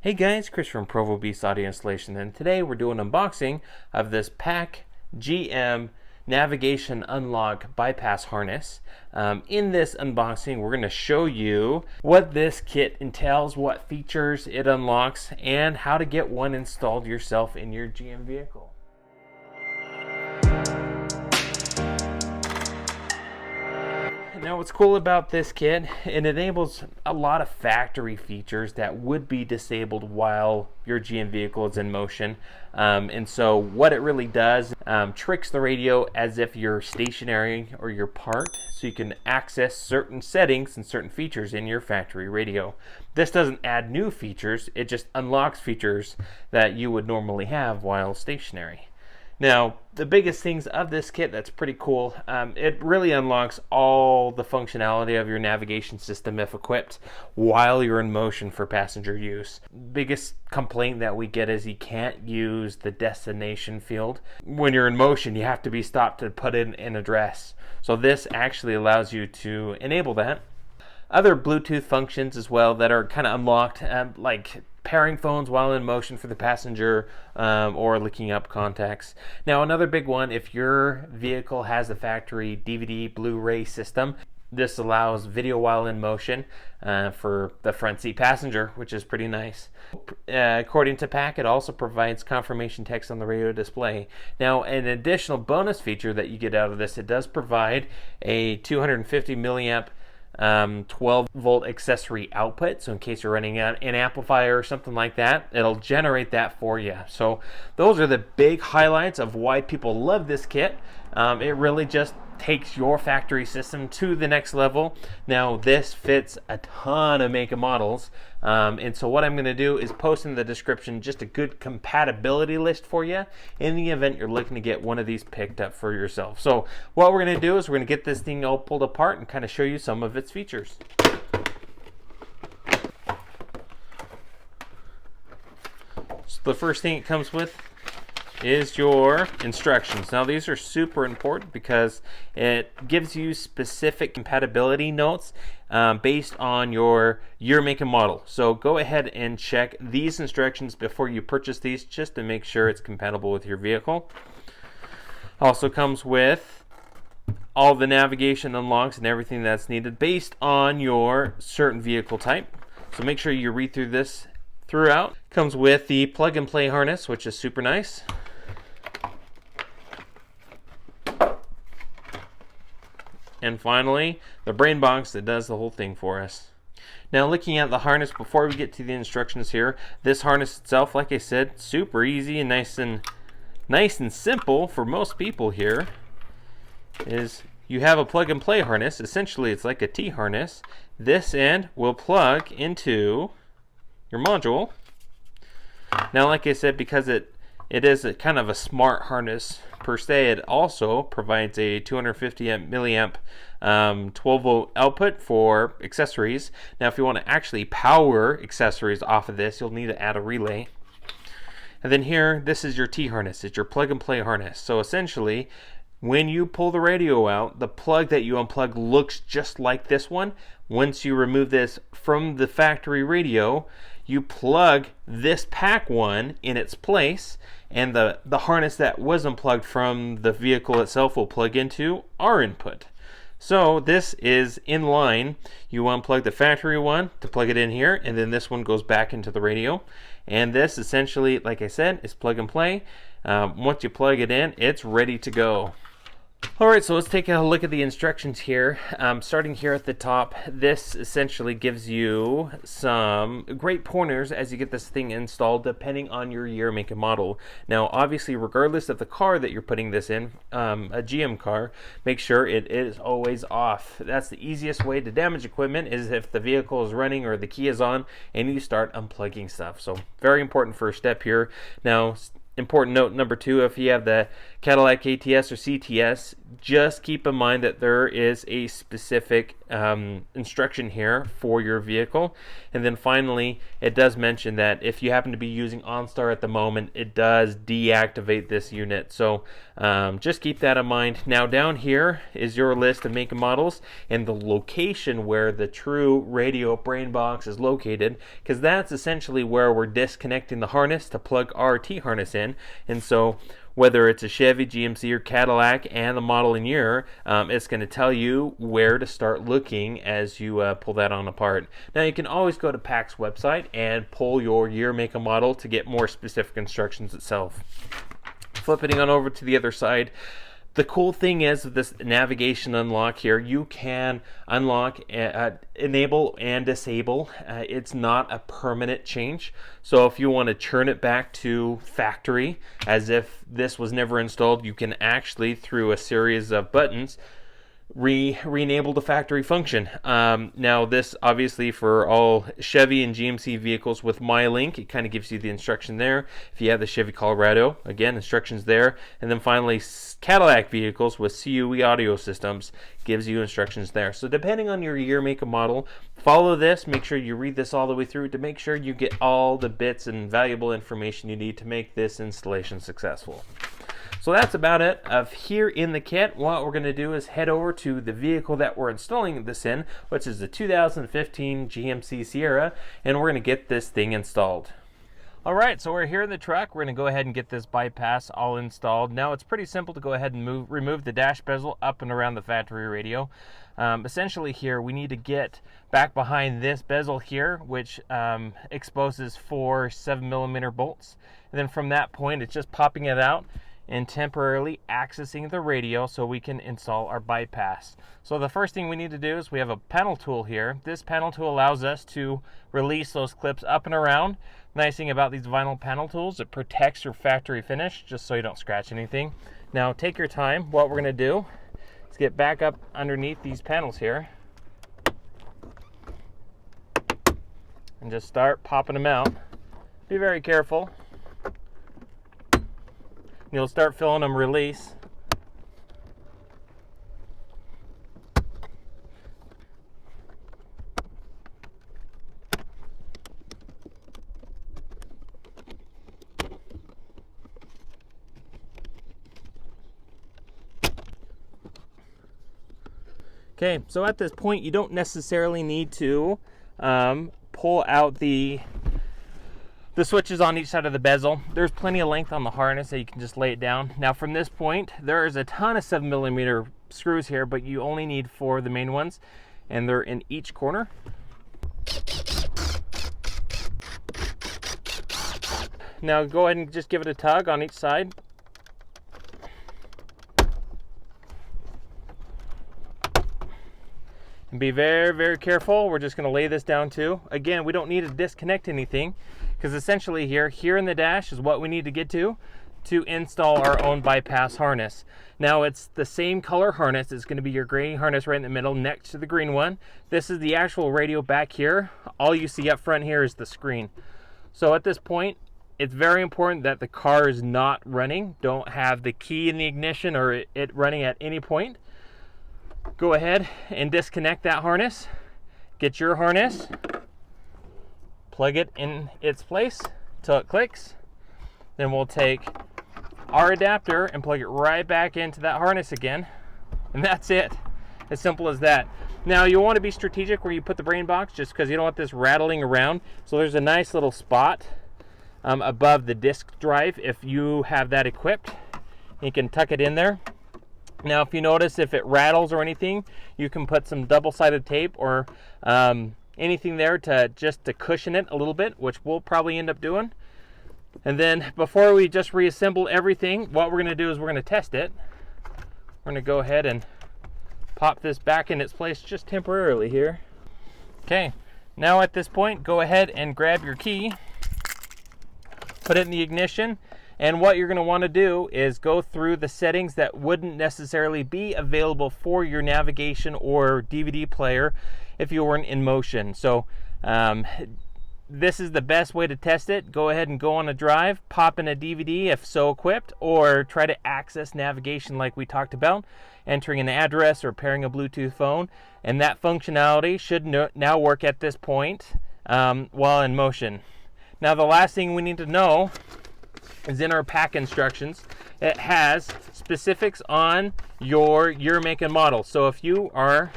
Hey guys, Chris from Provo Beast Audio Installation, and today we're doing an unboxing of this PAC GM Navigation Unlock Bypass Harness. In this unboxing, we're going to show you what this kit entails, what features it unlocks, and how to get one installed yourself in your GM vehicle. Now what's cool about this kit, it enables a lot of factory features that would be disabled while your GM vehicle is in motion. And so what it really does, tricks the radio as if you're stationary or you're parked, so you can access certain settings and certain features in your factory radio. This doesn't add new features, it just unlocks features that you would normally have while stationary. Now, the biggest things of this kit that's pretty cool, it really unlocks all the functionality of your navigation system if equipped while you're in motion for passenger use. Biggest complaint that we get is you can't use the destination field. When you're in motion, you have to be stopped to put in an address. So this actually allows you to enable that. Other Bluetooth functions as well that are kind of unlocked, like pairing phones while in motion for the passenger, or looking up contacts. Now another big one, if your vehicle has a factory DVD Blu-ray system, this allows video while in motion for the front seat passenger, which is pretty nice. According to PAC, it also provides confirmation text on the radio display. Now, an additional bonus feature that you get out of this, it does provide a 250 milliamp 12 volt accessory output, so in case you're running an amplifier or something like that, it'll generate that for you. So those are the big highlights of why people love this kit. It really just takes your factory system to the next level. Now this fits a ton of make and models, and so what I'm going to do is post in the description just a good compatibility list for you in the event you're looking to get one of these picked up for yourself. So what we're going to do is we're going to get this thing all pulled apart and kind of show you some of its features. So the first thing it comes with is your instructions. Now these are super important because it gives you specific compatibility notes based on your year, make, and model. So go ahead and check these instructions before you purchase these, just to make sure it's compatible with your vehicle. Also comes with all the navigation unlocks and everything that's needed based on your certain vehicle type. So make sure you read through this throughout. Comes with the plug and play harness, which is super nice. And finally, the brain box that does the whole thing for us. Now looking at the harness, before we get to the instructions here, this harness itself, like I said, super easy and nice and simple for most people here. Is you have a plug and play harness. Essentially it's like a T-harness. This end will plug into your module. Now like I said, because it is a kind of a smart harness per se, it also provides a 250 milliamp 12 volt output for accessories. Now if you want to actually power accessories off of this, you'll need to add a relay. And then here, this is your T-harness. It's your plug and play harness. So essentially, when you pull the radio out, the plug that you unplug looks just like this one. Once you remove this from the factory radio, you plug this PAC one in its place, and the harness that was unplugged from the vehicle itself will plug into our input. So this is in line. You unplug the factory one to plug it in here, and then this one goes back into the radio. And this essentially, like I said, is plug and play. Once you plug it in, it's ready to go. Alright, so let's take a look at the instructions here. Starting here at the top, this essentially gives you some great pointers as you get this thing installed depending on your year, make, and model. Now obviously, regardless of the car that you're putting this in, a GM car, make sure it is always off. That's the easiest way to damage equipment, is if the vehicle is running or the key is on and you start unplugging stuff. So very important first step here. Now important note number 2, if you have the Cadillac ATS or CTS, just keep in mind that there is a specific instruction here for your vehicle. And then finally, it does mention that if you happen to be using OnStar at the moment, it does deactivate this unit. So just keep that in mind. Now down here is your list of make and models and the location where the true radio brain box is located, because that's essentially where we're disconnecting the harness to plug our T-harness in. And so whether it's a Chevy, GMC, or Cadillac and the model and year, it's going to tell you where to start looking as you pull that on apart. Now you can always go to PAC's website and pull your year, make, and model to get more specific instructions itself. Flipping on over to the other side, the cool thing is with this navigation unlock here, you can unlock, enable, and disable. It's not a permanent change. So if you want to turn it back to factory as if this was never installed, you can actually, through a series of buttons, re-enable the factory function. Now this obviously for all Chevy and GMC vehicles with MyLink, it kind of gives you the instruction there. If you have the Chevy Colorado, again, instructions there. And then finally Cadillac vehicles with CUE audio systems gives you instructions there. So depending on your year, make, and model, follow this. Make sure you read this all the way through to make sure you get all the bits and valuable information you need to make this installation successful. So that's about it of here in the kit. What we're going to do is head over to the vehicle that we're installing this in, which is the 2015 GMC Sierra, and we're going to get this thing installed. All right, so we're here in the truck. We're going to go ahead and get this bypass all installed. Now it's pretty simple to go ahead and remove the dash bezel up and around the factory radio. Essentially here we need to get back behind this bezel here, which exposes 4 7mm bolts. And then from that point it's just popping it out and temporarily accessing the radio so we can install our bypass. So the first thing we need to do is we have a panel tool here. This panel tool allows us to release those clips up and around. Nice thing about these vinyl panel tools, it protects your factory finish just so you don't scratch anything. Now take your time. What we're going to do is get back up underneath these panels here and just start popping them out. Be very careful. You'll start feeling them release. Okay, so at this point you don't necessarily need to pull out the switches on each side of the bezel. There's plenty of length on the harness so you can just lay it down. Now from this point, there is a ton of 7mm screws here, but you only need 4 of the main ones, and they're in each corner. Now go ahead and just give it a tug on each side. And be very, very careful. We're just going to lay this down too. Again, we don't need to disconnect anything, because essentially here in the dash is what we need to get to install our own bypass harness. Now it's the same color harness. It's going to be your gray harness right in the middle next to the green one. This is the actual radio back here. All you see up front here is the screen. So at this point, it's very important that the car is not running. Don't have the key in the ignition or it running at any point. Go ahead and disconnect that harness. Get your harness, plug it in its place till it clicks. Then we'll take our adapter and plug it right back into that harness again. And that's it. As simple as that. Now you want to be strategic where you put the brain box, just because you don't want this rattling around. So there's a nice little spot above the disk drive. If you have that equipped, you can tuck it in there. Now if you notice if it rattles or anything, you can put some double-sided tape or anything there to cushion it a little bit, which we'll probably end up doing. And then before we just reassemble everything, what we're going to do is we're going to test it. We're going to go ahead and pop this back in its place just temporarily here. Okay, now at this point, go ahead and grab your key, put it in the ignition, and what you're going to want to do is go through the settings that wouldn't necessarily be available for your navigation or DVD player if you weren't in motion. So this is the best way to test it. Go ahead and go on a drive, pop in a DVD if so equipped, or try to access navigation like we talked about, entering an address or pairing a Bluetooth phone, and that functionality should now work at this point while in motion. Now the last thing we need to know is in our pack instructions, it has specifics on your year, make, and model. So if you are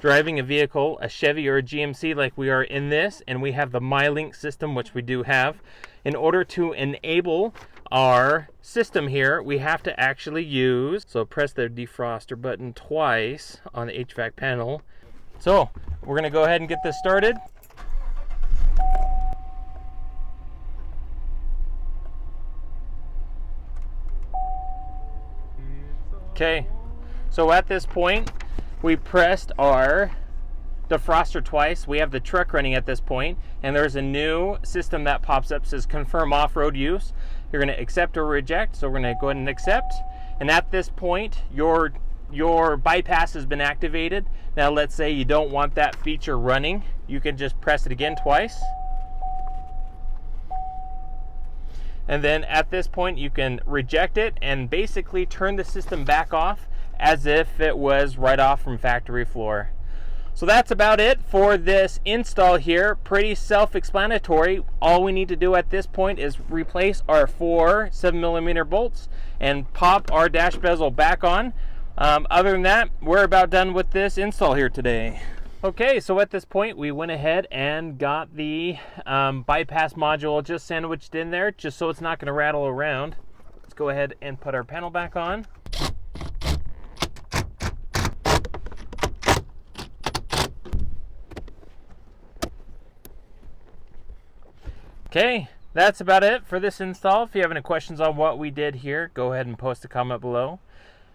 driving a vehicle, a Chevy or a GMC like we are in this, and we have the MyLink system, which we do have, in order to enable our system here, we have to actually use, so press the defroster button twice on the HVAC panel. So we're going to go ahead and get this started. Okay, so at this point, we pressed our defroster twice. We have the truck running at this point, and there's a new system that pops up, says confirm off-road use. You're going to accept or reject, so we're going to go ahead and accept. And at this point, your bypass has been activated. Now let's say you don't want that feature running. You can just press it again twice. And then at this point, you can reject it and basically turn the system back off as if it was right off from factory floor. So that's about it for this install here. Pretty self-explanatory. All we need to do at this point is replace our 4 7mm bolts and pop our dash bezel back on. Other than that, we're about done with this install here today. Okay, so at this point we went ahead and got the bypass module just sandwiched in there, just so it's not going to rattle around. Let's go ahead and put our panel back on. Okay, that's about it for this install. If you have any questions on what we did here, go ahead and post a comment below.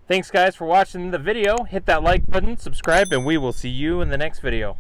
Thanks guys for watching the video. Hit that like button, subscribe, and we will see you in the next video.